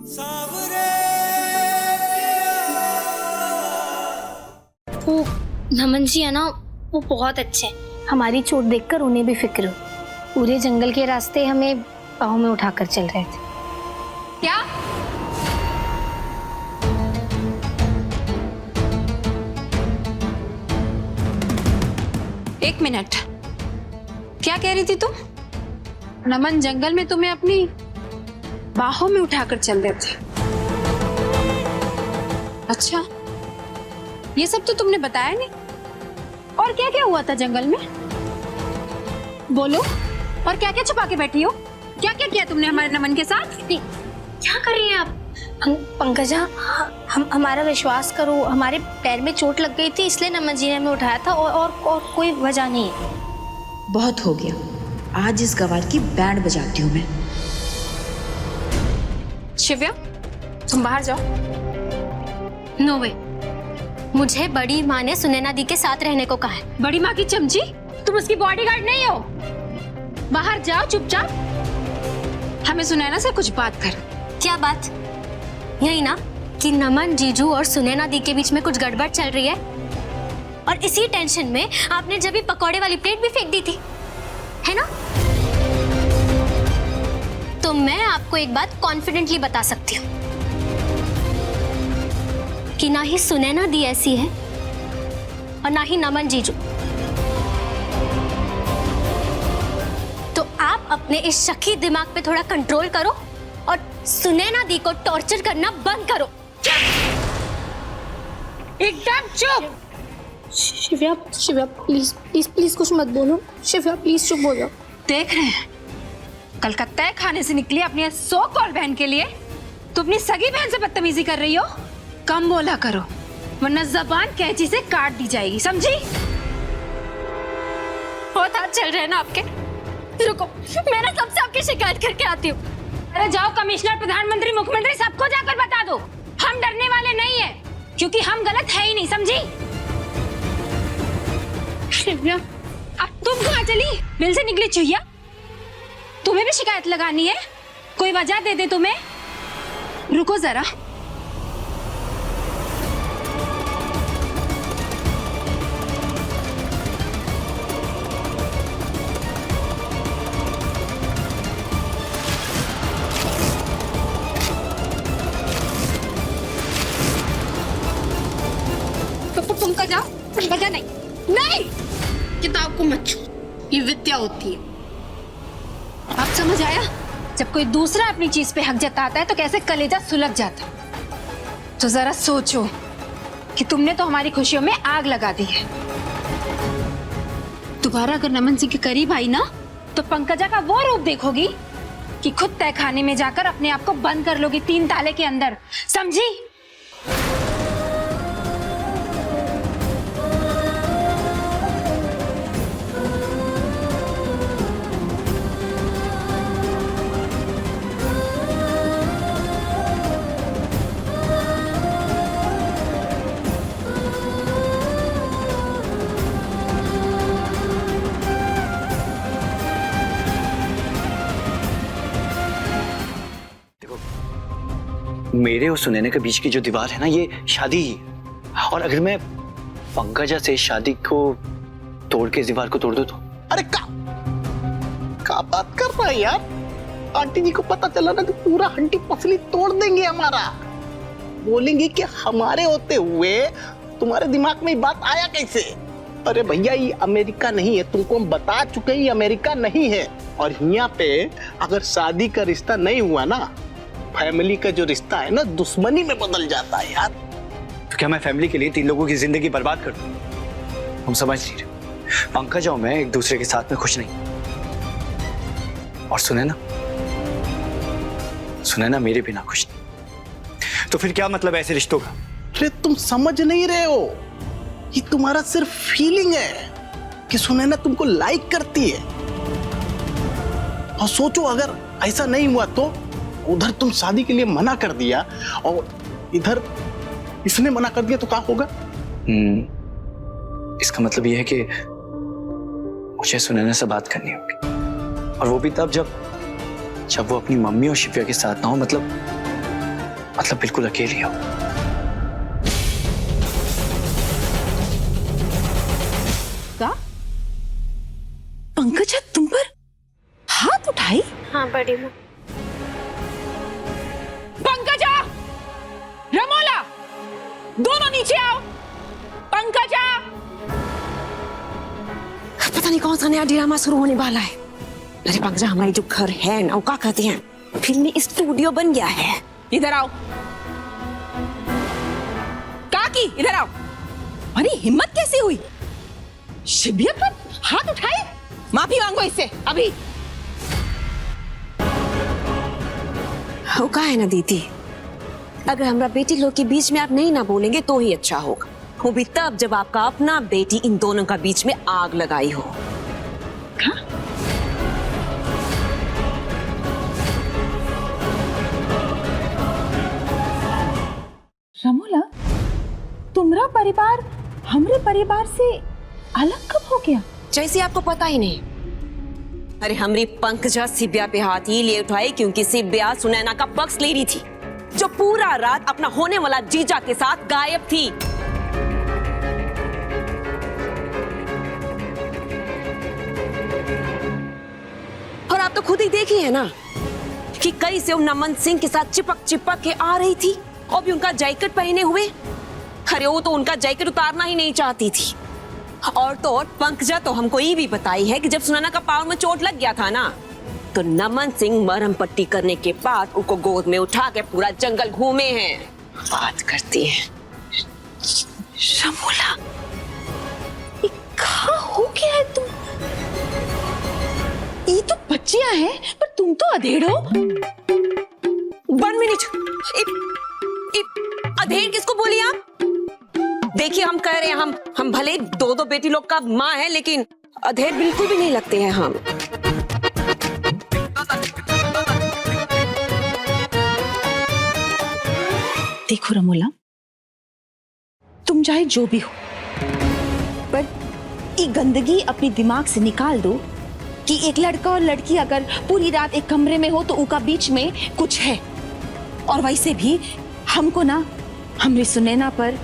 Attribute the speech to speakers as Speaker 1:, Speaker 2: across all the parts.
Speaker 1: वो नमन जी है ना, वो बहुत अच्छे हैं। हमारी चोट देखकर उन्हें भी फिक्र हुई। पूरे जंगल के रास्ते हमें पाँव में उठाकर चल रहे थे।
Speaker 2: क्या? एक मिनट, क्या कह रही थी तुम? नमन जंगल में तुम्हें अपनी बाहों में उठाकर चल रहे थे? अच्छा, ये सब तो तुमने बताया नहीं। और क्या क्या हुआ था जंगल में? बोलो। और क्या क्या छुपा के बैठी हो? क्या क्या किया तुमने हमारे नमन के साथ?
Speaker 1: क्या कर रही हैं आप? पंकजा, हमारा विश्वास करो, हमारे पैर में चोट लग गई थी, इसलिए नमन जी ने हमें उठाया था, और कोई वजह नहीं है।
Speaker 3: बहुत हो गया, आज इस गवार की बैंड बजाती हूँ मैं।
Speaker 2: शिव्या, तुम बाहर जाओ।
Speaker 1: नो वे, मुझे बड़ी माँ ने सुनैना दी के साथ रहने को कहा है।
Speaker 2: बड़ी माँ की चमची, तुम उसकी बॉडीगार्ड नहीं हो। बाहर जाओ चुपचाप। हमें सुनैना से कुछ बात कर।
Speaker 1: क्या बात? यही ना कि नमन, जीजू और सुनैना दी के बीच में कुछ गड़बड़ चल रही है, और इसी टेंशन में आपने जब भी पकौड़े वाली प्लेट भी फेंक दी थी, है ना? तो मैं आपको एक बात कॉन्फिडेंटली बता सकती हूँ कि ना ही सुनैना दी ऐसी है और ना ही नमन जीजू। तो आप अपने इस शकी दिमाग पे थोड़ा कंट्रोल करो और सुनैना दी को टॉर्चर करना बंद करो।
Speaker 2: एकदम चुप।
Speaker 1: शिव्या, शिव्या प्लीज प्लीज प्लीज कुछ मत बोलो। शिव्या प्लीज चुप हो जाओ।
Speaker 2: देख रहे हैं, कलकत्ता खाने से निकली अपनी सो कॉल बहन के लिए तो अपनी सगी बहन से बदतमीजी कर रही हो। कम बोला करो, वरना जबान कैंची से काट दी जाएगी, समझी?
Speaker 1: बहुत हाथ चल रहे हैं ना आपके। रुको, मैं ना सबसे आपकी शिकायत करके आती हूँ।
Speaker 2: अरे जाओ, कमिश्नर, प्रधानमंत्री, मुख्यमंत्री सबको जाकर बता दो। हम डरने वाले नहीं है, क्योंकि हम गलत है ही नहीं, समझी? शिव्या, अब तुम कहाँ चली? बिल से निकली चुहिया। तुम्हें भी शिकायत लगानी है? कोई वजह दे दे तुम्हें। रुको जरा। तुमका जाओ, वजह नहीं। नहीं,
Speaker 4: किताब को मत छू, ये विद्या होती है।
Speaker 2: अब समझ आया? जब कोई दूसरा अपनी चीज पे हक जताता है तो कैसे कलेजा सुलग जाता है। तो जरा सोचो कि तुमने तो हमारी खुशियों में आग लगा दी है। दोबारा अगर नमन सिंह के करीब आई ना, तो पंकजा का वो रूप देखोगी कि खुद तहखाने में जाकर अपने आप को बंद कर लोगी 3 ताले के अंदर, समझी?
Speaker 5: मेरे और सुनैना के बीच की जो दीवार है ना, ये शादी ही है। और अगर मैं पंकजा से शादी को तोड़ के इस दीवार को तोड़ दूं तो?
Speaker 6: अरे का बात कर रहा है यार? आंटी जी को पता चला ना तो पूरा हंटी पसली तोड़ देंगे हमारा। बोलेंगे कि हमारे होते हुए तुम्हारे दिमाग में ये बात आया कैसे? अरे भैया, ये अमेरिका नहीं है, तुमको हम बता चुके हैं, ये अमेरिका नहीं है। और यहाँ पे अगर शादी का रिश्ता नहीं हुआ ना, फैमिली का जो रिश्ता है ना, दुश्मनी में बदल जाता है यार।
Speaker 5: तो क्या मैं फैमिली के लिए 3 लोगों की जिंदगी बर्बाद कर दूं? हम समझ नहीं रहे। पंकजा और मैं एक दूसरे के साथ में खुश नहीं, और सुनैना मेरे बिना खुश नहीं। तो फिर क्या मतलब ऐसे रिश्तों का?
Speaker 6: अरे तुम समझ नहीं रहे हो, ये तुम्हारा सिर्फ फीलिंग है कि सुनैना तुमको लाइक करती है। और सोचो, अगर ऐसा नहीं हुआ तो उधर तुम शादी के लिए मना कर दिया और इधर इसने मना कर दिया तो क्या होगा?
Speaker 5: इसका मतलब यह है कि मुझे सुनैना से बात करनी होगी, और वो भी तब जब वो अपनी मम्मी और शिव्या के साथ ना हो। मतलब मतलब बिल्कुल अकेली हो।
Speaker 3: का? पंकजा तुम पर हाथ उठाई?
Speaker 1: हाँ बड़ी माँ।
Speaker 3: पंकजा, रमोला, दोनों नीचे आओ। पंकजा, पता नहीं कौन सा नया ड्रामा शुरू होने वाला है। अरे पंकजा, हमारी जो घर है ना, क्या कहते हैं, फिल्मी स्टूडियो बन गया है। इधर आओ। काकी इधर आओ। अरे हिम्मत कैसी हुई? शिव्या पर हाथ उठाए? माफी मांगो इससे अभी। हो का है ना दीदी, अगर हमारा बेटी लोग के बीच में आप नहीं ना बोलेंगे तो ही अच्छा होगा। वो भी तब जब आपका अपना बेटी इन दोनों का बीच में आग लगाई हो। हाँ?
Speaker 7: रमोला, तुम्हारा परिवार हमरे परिवार से अलग कब हो गया?
Speaker 3: जैसे आपको पता ही नहीं। अरे हमारी पंकजा सिब्या पे हाथ ही ले उठाई क्योंकि सिब्या सुनैना का पक्ष ले रही थी, जो पूरा रात अपना होने वाला जीजा के साथ गायब थी। और आप तो खुद ही देखी है ना कि कैसे वो नमन सिंह के साथ चिपक चिपक के आ रही थी, और भी उनका जैकेट पहने हुए। अरे वो तो उनका जैकेट उतारना ही नहीं चाहती थी। और तो और पंकजा तो हमको ये भी बताई है कि जब सुनैना का पाँव में चोट लग गया था ना, तो नमन सिंह मरहम पट्टी करने के बाद उसको गोद में उठा के पूरा जंगल घूमे हैं। बात करती है
Speaker 7: रमोला, ये कहाँ हो गया है तुम? ये तो बच्चियां हैं, पर तुम तो अधेड़ हो।
Speaker 3: 1 मिनट, अधेड़ किसको बोली आप? देखिए हम कह रहे हैं, हम भले दो बेटी लोग का माँ है, लेकिन अधेड़ बिल्कुल भी नहीं लगते हैं हम।
Speaker 7: देखो रमोला, तुम चाहे जो भी हो, पर ये गंदगी अपने दिमाग से निकाल दो कि एक लड़का और लड़की अगर पूरी रात एक कमरे में हो तो उनका बीच में कुछ है। और वैसे भी हमको ना हमरी सुनैना पर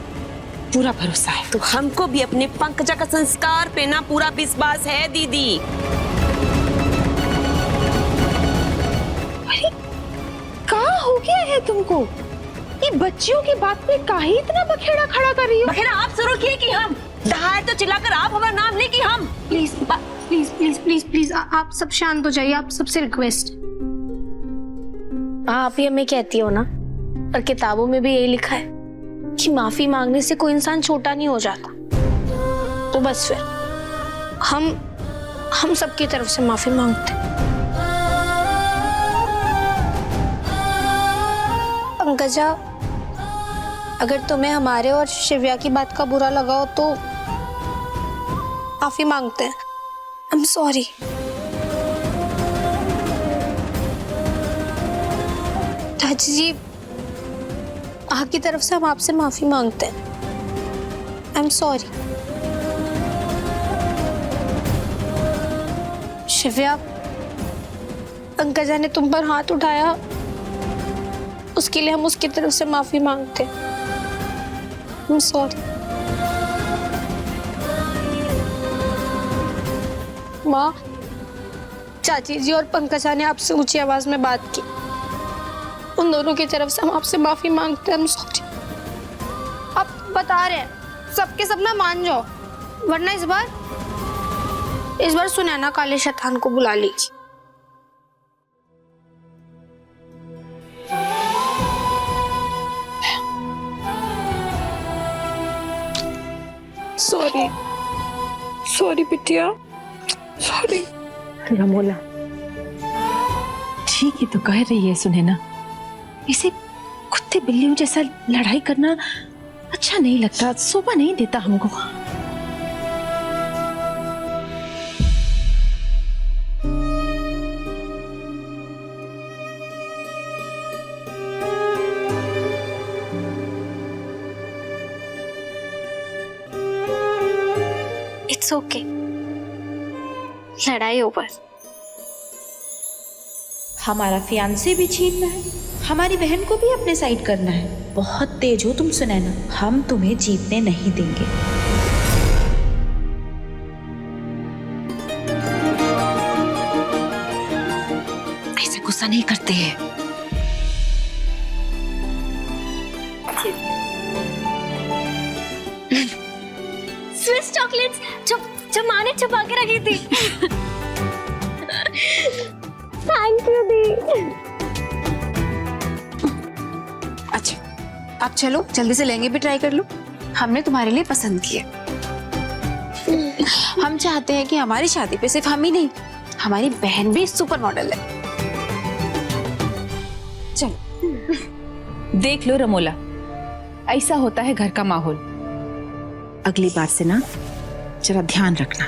Speaker 7: पूरा भरोसा है।
Speaker 3: तो हमको भी अपने पंकजा का संस्कार पे ना पूरा विश्वास है दीदी।
Speaker 7: अरे कहाँ हो गया है तुमको? ये बच्चियों की बात पे काहे इतना बखेड़ा खड़ा कर रही हो?
Speaker 3: बखेड़ा आप शुरू किए कि हम? दहाड़ तो चिल्लाकर आप हमारा नाम ले कि हम?
Speaker 1: Please please please please please आप सब शांत हो जाइए। आप सबसे रिक्वेस्ट। आप ही हमें कहती हो ना, और किताबों में भी यही लिखा है कि माफी मांगने से कोई इंसान छोटा नहीं हो जाता। तो बस फिर हम सबकी तरफ से माफी मांगते हैं। पंकजा, अगर तुम्हें हमारे और शिव्या की बात का बुरा लगा हो तो माफी मांगते हैं। I am sorry. चाची जी, आपकी तरफ से हम आपसे माफी मांगते हैं। I am sorry. शिव्या, पंकजा ने तुम पर हाथ उठाया, उसके लिए हम उसकी तरफ से माफी मांगते हैं। I am sorry. माँ, चाची जी और पंकजा ने आपसे ऊंची आवाज में बात की, उन दोनों की तरफ से हम आपसे माफी मांगते हैं। सॉरी। आप बता रहे हैं सबके सब ना मान जाओ, वरना इस बार सुनैना काले शैतान को बुला लेगी। सॉरी बिटिया, सॉरी।
Speaker 7: रमोला, ठीक ही तो कह रही है सुनैना। इसे कुत्ते बिल्लियों जैसा लड़ाई करना अच्छा नहीं लगता, शोभा नहीं देता हमको।
Speaker 1: इट्स ओके, लड़ाई ओवर।
Speaker 7: हमारा फियांसे भी छीन रहा है, हमारी बहन को भी अपने साइड करना है। बहुत तेज हो तुम सुनैना, हम तुम्हें जीतने नहीं देंगे।
Speaker 3: ऐसे गुस्सा नहीं करते हैं।
Speaker 1: स्विस चॉकलेट्स जो माँ ने छुपा के रखी थी। थैंक यू दी।
Speaker 2: अच्छा, अब चलो जल्दी से लहंगे भी ट्राई कर लो, हमने तुम्हारे लिए पसंद किए। हम चाहते हैं कि हमारी शादी पे सिर्फ हम ही नहीं, हमारी बहन भी सुपर मॉडल है। चलो
Speaker 7: देख लो रमोला, ऐसा होता है घर का माहौल। अगली बार से ना जरा ध्यान रखना,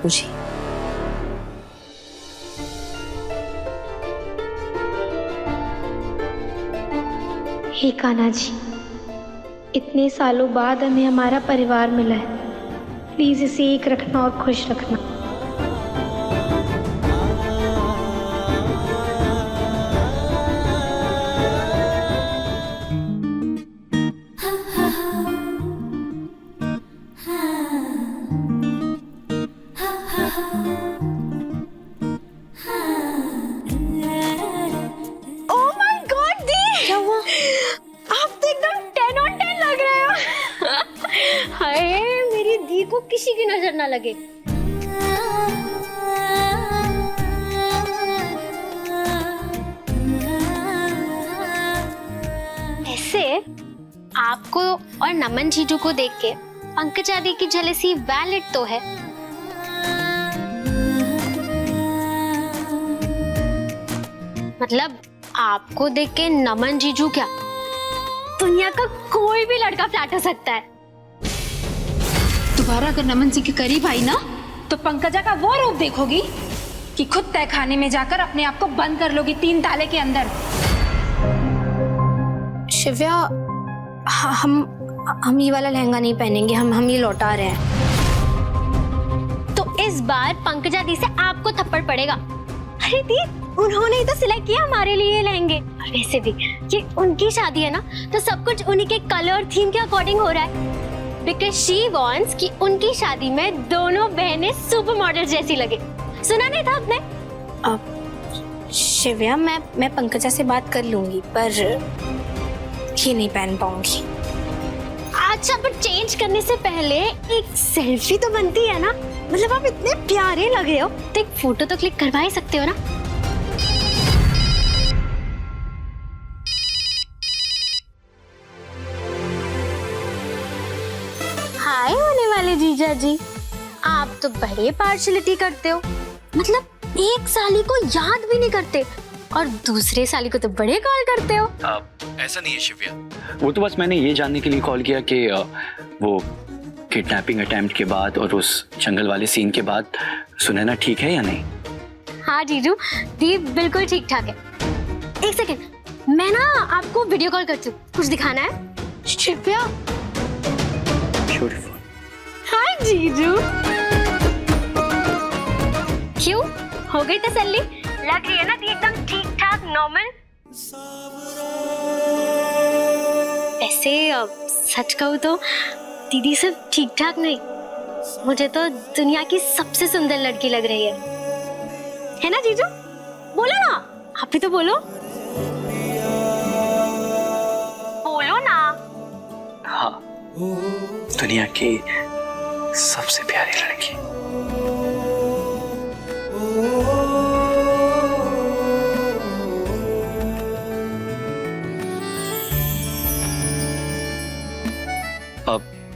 Speaker 7: बुझी?
Speaker 8: हे कान्हा जी, इतने सालों बाद हमें हमारा परिवार मिला है, प्लीज इसे एक रखना और खुश रखना।
Speaker 1: को किसी की नजर ना लगे। ऐसे आपको और नमन जीजू को देख के पंकजा दी की जेलसी वैलिड तो है। मतलब आपको देख के नमन जीजू क्या दुनिया का कोई भी लड़का फ्लैट हो सकता है।
Speaker 2: दोबारा अगर नमन सिंह के करीब आई ना तो पंकजा का वो रूप देखोगी कि खुद तय खाने में जाकर अपने आप को बंद कर लोगी 3 ताले के अंदर।
Speaker 1: शिव्या, हम ये वाला लहंगा नहीं पहनेंगे, हम ये लौटा रहे हैं। तो इस बार पंकजा दी से आपको थप्पड़ पड़ेगा। अरे दी, उन्होंने ही तो सिलेक्ट किया हमारे लिए ये लहंगे। और वैसे भी ये उनकी शादी है ना, तो सब कुछ उन्हीं के कलर थीम के अकॉर्डिंग हो रहा है। बिकॉज शी वॉन्ट्स कि उनकी शादी में दोनों बहनें सुपर मॉडल जैसी लगे। सुना नहीं था आपने? शिव्या, मैं पंकजा से बात कर लूंगी, पर ये नहीं पहन पाऊंगी। अच्छा, पर चेंज करने से पहले एक सेल्फी तो बनती है ना। मतलब आप इतने प्यारे लग रहे हो, तो एक फोटो तो क्लिक करवा ही सकते हो ना। हाय होने वाले जीजा जी, आप तो बड़े पार्शलिटी करते हो। मतलब एक साली को याद भी नहीं करते और दूसरे साली को तो बड़े कॉल करते हो।
Speaker 5: ऐसा नहीं है शिव्या, वो तो बस मैंने ये जानने के लिए कॉल किया कि वो किडनैपिंग अटेम्प्ट के बाद और उस जंगल वाले सीन के बाद सुनैना ठीक है या नहीं।
Speaker 1: हाँ जीजू, दी बिल्कुल ठीक ठाक है। एक सेकेंड, मैं ना आपको वीडियो कॉल करती हूँ, कुछ दिखाना है। शिव्या, हाय जीजू। क्यों, हो गई तसल्ली? लग रही है ना दी एकदम ठीक ठाक नॉर्मल। ऐसे सच कहूँ तो दीदी सिर्फ ठीक ठाक नहीं, मुझे तो दुनिया की सबसे सुंदर लड़की लग रही है ना जीजू? बोलो ना, आप भी तो बोलो। बोलो ना।
Speaker 5: हाँ, दुनिया की सबसे प्यारी लड़की।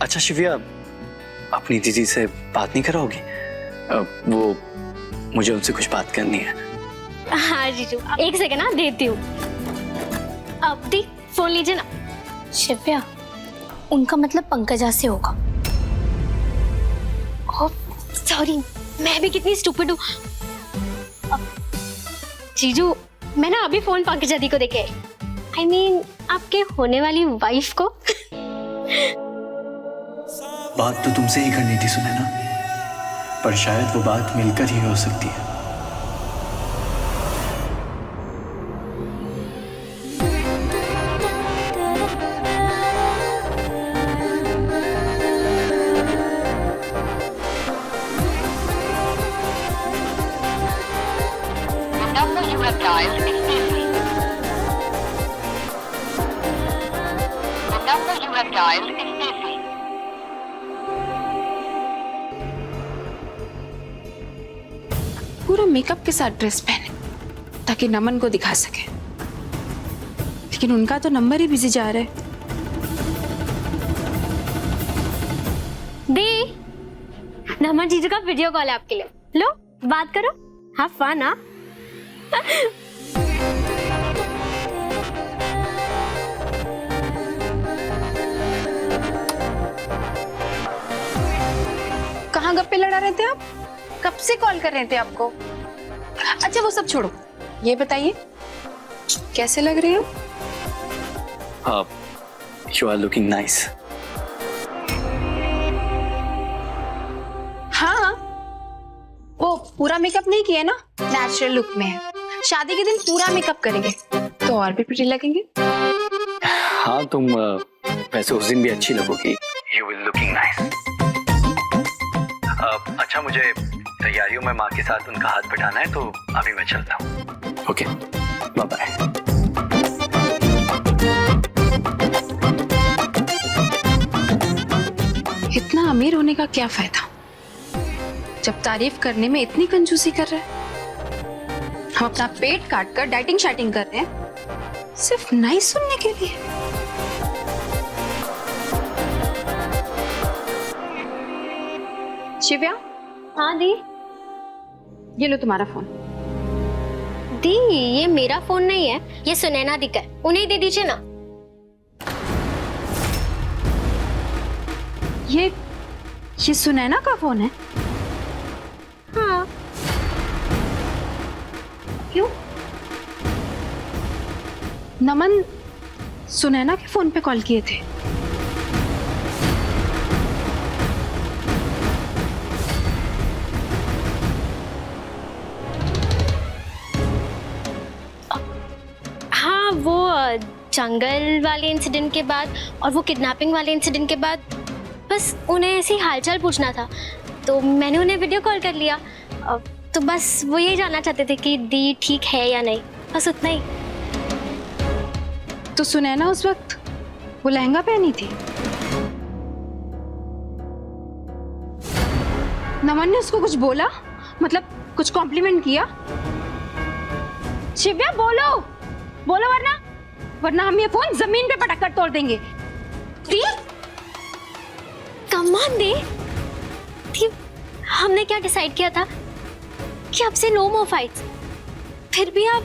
Speaker 5: अच्छा शिव्या, अपनी दीदी से बात नहीं कराओगी? वो मुझे उनसे कुछ बात करनी है।
Speaker 1: हाँ जीजू, एक सेकेंड ना, देती हूँ। अब दी फोन लीजिए ना। शिव्या, उनका मतलब पंकजा से होगा। सॉरी, मैं भी कितनी स्टूपिड हूँ। जीजू, मैं ना अभी फोन पंकजा दी को देखे, I mean, आपके होने वाली वाइफ को।
Speaker 5: बात तो तुमसे ही करनी थी सुनैना, पर शायद वो बात मिलकर ही हो सकती है।
Speaker 2: पूरा मेकअप के साथ ड्रेस पहने ताकि नमन को दिखा सके, लेकिन उनका तो नंबर ही बिजी जा रहा है।
Speaker 1: दी, नमन जीजू का वीडियो कॉल है आपके लिए, लो बात करो, हैव फन। हाँ
Speaker 2: कहाँ गप्पे लड़ा रहे थे आप? कब से कॉल कर रहे थे आपको? अच्छा वो सब छोड़ो, ये बताइए कैसे लग रहे हो?
Speaker 5: You are looking nice.
Speaker 2: हाँ, वो पूरा मेकअप नहीं किया ना, नेचुरल लुक में है। शादी के दिन पूरा मेकअप करेंगे तो और भी प्रिटी लगेंगे।
Speaker 5: हाँ तुम वैसे उस दिन भी अच्छी लगोगी। You will looking nice. अच्छा मुझे तैयारियों में माँ के साथ उनका हाथ बटाना है, तो अभी मैं चलता हूँ। Okay bye bye.
Speaker 2: इतना अमीर होने का क्या फायदा जब तारीफ करने में इतनी कंजूसी कर रहे हैं। हम अपना पेट काट कर डाइटिंग शाइटिंग कर रहे हैं सिर्फ नाइस सुनने के लिए। शिव्या,
Speaker 1: हाँ दी।
Speaker 2: ये लो तुम्हारा फोन।
Speaker 1: दी ये मेरा फोन नहीं है, ये सुनैना दी का है, उन्हें दे दीजिए ना।
Speaker 2: ये सुनैना का फोन है?
Speaker 1: हाँ क्यों?
Speaker 2: नमन सुनैना के फोन पे कॉल किए थे।
Speaker 1: हाँ वो जंगल वाले इंसिडेंट के बाद और वो किडनैपिंग वाले इंसिडेंट के बाद बस उन्हें ऐसी हालचाल पूछना था, तो मैंने उन्हें वीडियो कॉल कर लिया। तो बस वो ये जानना चाहते थे कि दी ठीक है या नहीं, बस उतना ही।
Speaker 2: तो सुनैना उस वक्त वो लहंगा पहनी थी? नमन ने उसको कुछ बोला, मतलब कुछ कॉम्प्लीमेंट किया? शिव्या बोलो बोलो, वरना हम ये फोन जमीन पे पटक कर तोड़ देंगे। दी
Speaker 1: कमान दे, हमने क्या डिसाइड किया था कि अब से नो मोर फाइट्स, फिर भी आप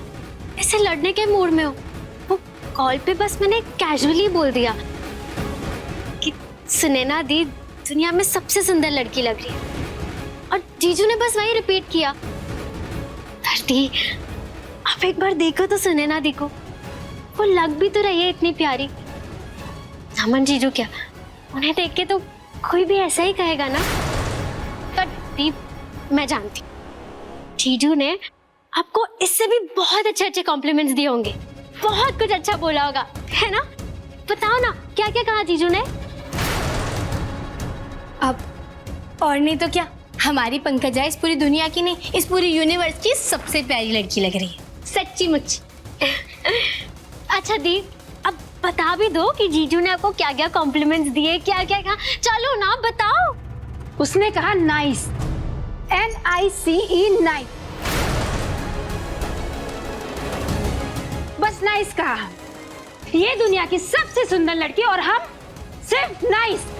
Speaker 1: ऐसे लड़ने के मूड में हो। वो कॉल पे बस मैंने कैजुअली बोल दिया कि सुनैना दी दुनिया में सबसे सुंदर लड़की लग रही है, और जीजू ने बस वही रिपीट किया। दी आप एक बार देखो तो सुनैना दी को, वो लग भी तो रही है इतनी प्यारी। नमन जीजू क्या, उन्हें देख के तो कोई भी ऐसा ही कहेगा ना। पर दी मैं जानती, जीजू ने आपको इससे भी बहुत अच्छे अच्छे कॉम्प्लीमेंट्स दिए होंगे, बहुत कुछ अच्छा बोला होगा, है ना? बताओ ना क्या क्या कहा जीजू ने।
Speaker 9: अब और नहीं तो क्या, हमारी पंकजा इस पूरी दुनिया की नहीं, इस पूरी यूनिवर्स की सबसे प्यारी लड़की लग रही है, सच्ची मुच्ची।
Speaker 1: अच्छा दी, अब बता भी दो कि जीजू ने आपको क्या क्या कॉम्प्लीमेंट्स दिए, क्या क्या कहा। चलो ना बताओ।
Speaker 2: उसने कहा नाइस, NICE नाइस, बस नाइस कहा। ये दुनिया की सबसे सुंदर लड़की और हम सिर्फ नाइस।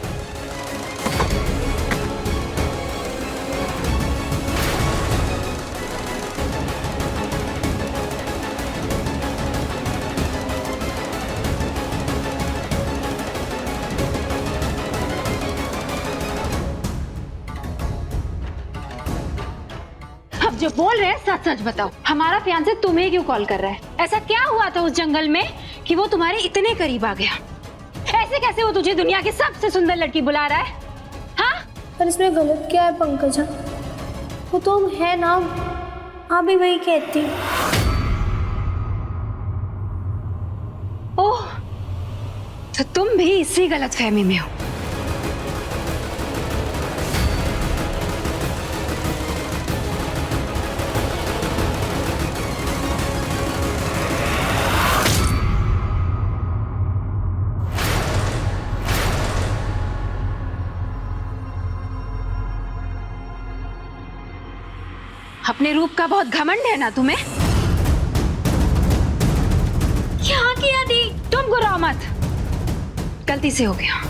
Speaker 2: अब जो बोल रहे हैं सच सच बताओ, हमारा फियांसे तुम्हें क्यों कॉल कर रहा है? ऐसा क्या हुआ था उस जंगल में कि वो तुम्हारे इतने करीब आ गया? ऐसे कैसे वो तुझे दुनिया की सबसे सुंदर लड़की बुला रहा है? हाँ?
Speaker 8: पर इसमें गलत क्या है पंकजा? वो तो हम है ना, आप भी वही कहती।
Speaker 2: ओह, तो तुम भी इसी गलतफहमी में हो। अपने रूप का बहुत घमंड है ना तुम्हें?
Speaker 1: क्या किया दी?
Speaker 2: तुम गुर्राओ मत, गलती से हो गया।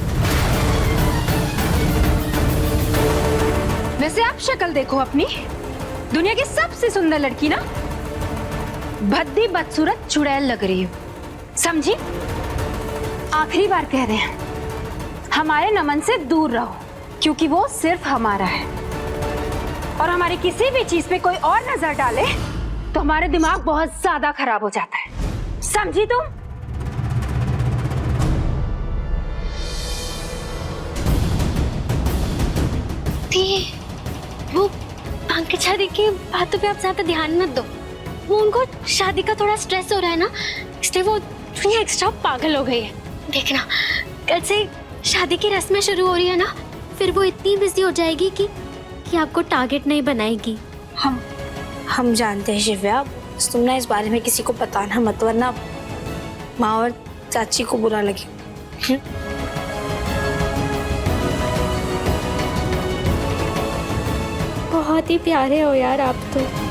Speaker 2: वैसे आप शक्ल देखो अपनी, दुनिया की सबसे सुंदर लड़की ना, भद्दी बदसूरत चुड़ैल लग रही हो, समझी? आखिरी बार कह रहे हैं, हमारे नमन से दूर रहो, क्योंकि वो सिर्फ हमारा है। और हमारी किसी भी चीज पे कोई और नजर डाले तो हमारे दिमाग बहुत ज्यादा खराब हो जाता है, समझी तुम?
Speaker 1: दी, वो पंकज शादी की बातों पे आप ज्यादा ध्यान मत दो। वो उनको शादी का थोड़ा स्ट्रेस हो रहा है ना, इसलिए वो थोड़ी एक्स्ट्रा पागल हो गई है। देखना, कल से शादी की रस्में शुरू हो रही है ना, फिर वो इतनी बिजी हो जाएगी कि आपको टारगेट नहीं बनाएगी।
Speaker 9: हम जानते हैं शिव्या, तुम ना इस बारे में किसी को बताना मत, वरना माँ और चाची को बुरा लगे।
Speaker 1: बहुत ही प्यारे हो यार आप तो।